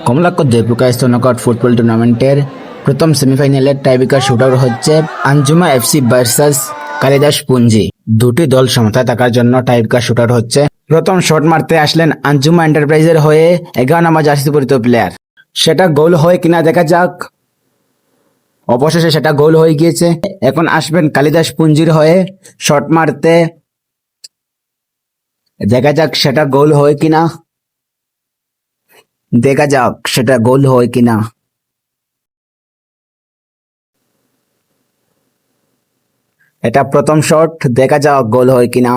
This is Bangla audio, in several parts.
কমলাক্ষ দেবপুকা স্তনকট ফুটবল টুর্নামেন্টের প্রথম সেমিফাইনালের টাইব্রেকার শুটআউট হচ্ছে আঞ্জুমা এফসি ভার্সেস কালিদাস পুঞ্জি। দুটি দল সমতায় থাকার জন্য টাইব্রেকার শুটআউট হচ্ছে। প্রথম শট মারতে আসলেন আঞ্জুমা এন্টারপ্রাইজের হয়ে 11 নম্বর জার্সি পরিহিত প্লেয়ার। সেটা গোল হয় কিনা দেখা যাক। অবশেষে সেটা গোল হয়ে গিয়েছে। এখন আসবেন কালিদাস পুঞ্জির হয়ে শট মারতে, দেখা যাক সেটা গোল হয় কিনা। দেখা যাক সেটা গোল হয় কিনা। এটা প্রথম শট, দেখা যাক গোল হয় কিনা।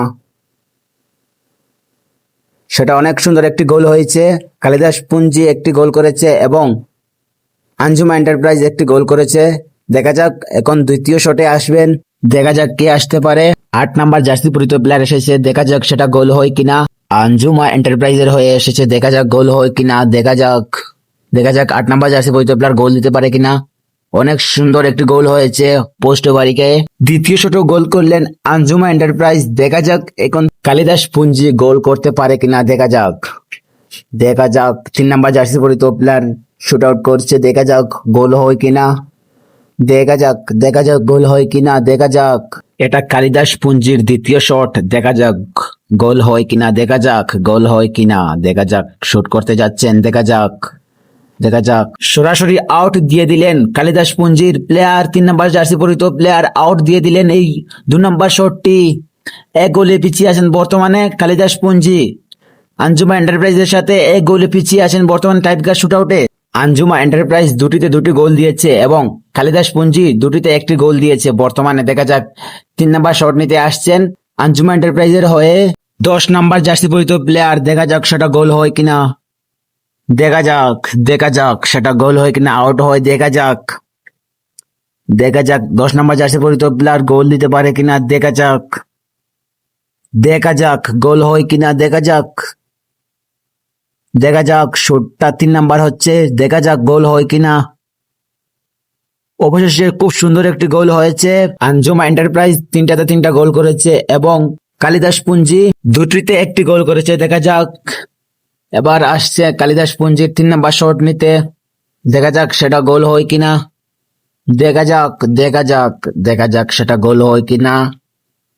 সেটা অনেক সুন্দর একটি গোল হয়েছে। কালিদাস পুঞ্জি একটি গোল করেছে এবং আঞ্জুমা এন্টারপ্রাইজ একটি গোল করেছে। দেখা যাক এখন দ্বিতীয় শটে আসবেন, দেখা যাক কে আসতে পারে। 8 নাম্বার জার্সি পরিহিত প্লেয়ার এসেছে, দেখা যাক সেটা গোল হয় কিনা। আঞ্জুমা এন্টারপ্রাইজের হয়ে এসেছে, দেখা যাক গোল হয় কিনা। দেখা যাক 8 নাম্বার জার্সি পরিহিত প্লেয়ার গোল দিতে পারে কিনা। অনেক সুন্দর একটি গোল হয়েছে পোস্ট বাড়িকে। দ্বিতীয় শটও গোল করলেন আঞ্জুমা এন্টারপ্রাইজ, দেখা যাক এখন কালিদাস পুঞ্জি গোল করতে পারে কিনা। দেখা যাক 3 নাম্বার জার্সি পরিহিত প্লেয়ার শুট আউট করছে, দেখা যাক গোল হয় কিনা। দেখা যাক গোল হয় কিনা। দেখা যাক এটা কালিদাস পুঞ্জির দ্বিতীয় শট, দেখা যাক গোল হয় কিনা। দেখা যাক গোল হয় কিনা। দেখা যাক শুট করতে যাচ্ছেন, দেখা যাক সরাসরি আউট দিয়ে দিলেন কালিদাস পুঞ্জির প্লেয়ার। 3 নাম্বার জার্সি পরিহিত প্লেয়ার আউট দিয়ে দিলেন এই 2 নাম্বার শটটি। এক গোলে পিছিয়ে আছেন বর্তমানে কালিদাস পুঞ্জি। আঞ্জুমা এন্টারপ্রাইজের সাথে এক গোলে পিছিয়ে আছেন বর্তমানে টাইব্রেকার শুটআউটে। আঞ্জুমা এন্টারপ্রাইজ দুটিতে 2টি গোল দিয়েছে এবং কালিদাস পুঞ্জি দুটিতে 1টি গোল দিয়েছে বর্তমানে। দেখা যাক 3 নাম্বার শট নিতে আসছেন আঞ্জুমা এন্টারপ্রাইজের হয়ে 10 নাম্বার জার্সি পরিহিত প্লেয়ার, দেখা যাক সেটা গোল হয় কিনা। দেখা যাক সেটা গোল হয় কিনা, আউট হয়। দেখা যাক 10 নাম্বার জার্সি পরিহিত প্লেয়ার গোল দিতে পারে কিনা। দেখা যাক গোল হয় কিনা। দেখা যাক শটটা 3 নাম্বার হচ্ছে, দেখা যাক গোল হয় কিনা। অবশেষে খুব সুন্দর একটি গোল হয়েছে। আঞ্জুমা এন্টারপ্রাইজ 3টাতে 3টা গোল করেছে এবং কালিদাস পুঞ্জি 2টিতে 1টি গোল করেছে। দেখা যাক এবার আসছে কালিদাস পুঞ্জির 3 নাম্বার শট নিতে, দেখা যাক সেটা গোল হয় কিনা। দেখা যাক সেটা গোল হয় কিনা।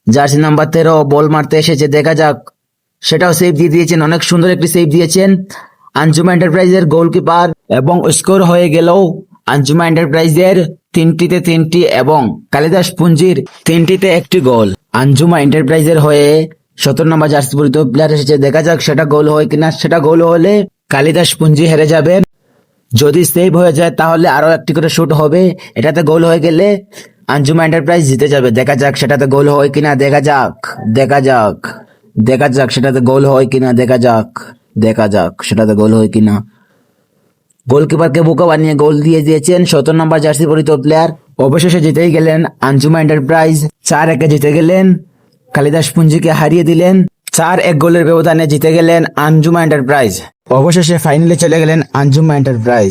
জার্সি নাম্বার 13 বল মারতে এসেছে, দেখা যাক সেটাও সেভ দিয়ে দিয়েছেন। অনেক সুন্দর একটি সেভ দিয়েছেন আঞ্জুমা এন্টারপ্রাইজের গোলকিপার এবং স্কোর হয়ে গেল আঞ্জুমা এন্টারপ্রাইজের 3টিতে 3টি এবং কালিদাস পুঞ্জির 3টিতে 1টি গোল। আঞ্জুমা এন্টারপ্রাইজের হয়ে 17 নম্বর জার্সি পরিহিত প্লেয়ার এসেছে, দেখা যাক সেটা গোল হয় কিনা। সেটা গোল হলে কালিদাস পুঞ্জি হেরে যাবে। যদি সেভ হয়ে যায় তাহলে আরো একটি করে শুট হবে। এটাতে গোল হয়ে গেলে আঞ্জুমা এন্টারপ্রাইজ জিতে যাবে। দেখা যাক সেটাতে গোল হয় কিনা। দেখা যাক সেটাতে গোল হয় কিনা। দেখা যাক সেটাতে গোল হয় কিনা। গোলকিপারকে বোকা বানিয়ে গোল দিয়ে দিয়েছেন 17 নম্বর জার্সি পরিহিত প্লেয়ার। অবশেষে জিতেই গেলেন আঞ্জুমা এন্টারপ্রাইজ। 4-1 জিতে গেলেন, কালিদাস পুঞ্জিকে হারিয়ে দিলেন। 4-1 গোলের ব্যবধানে জিতে গেলেন আঞ্জুমা এন্টারপ্রাইজ। অবশেষে ফাইনালে চলে গেলেন আঞ্জুমা এন্টারপ্রাইজ।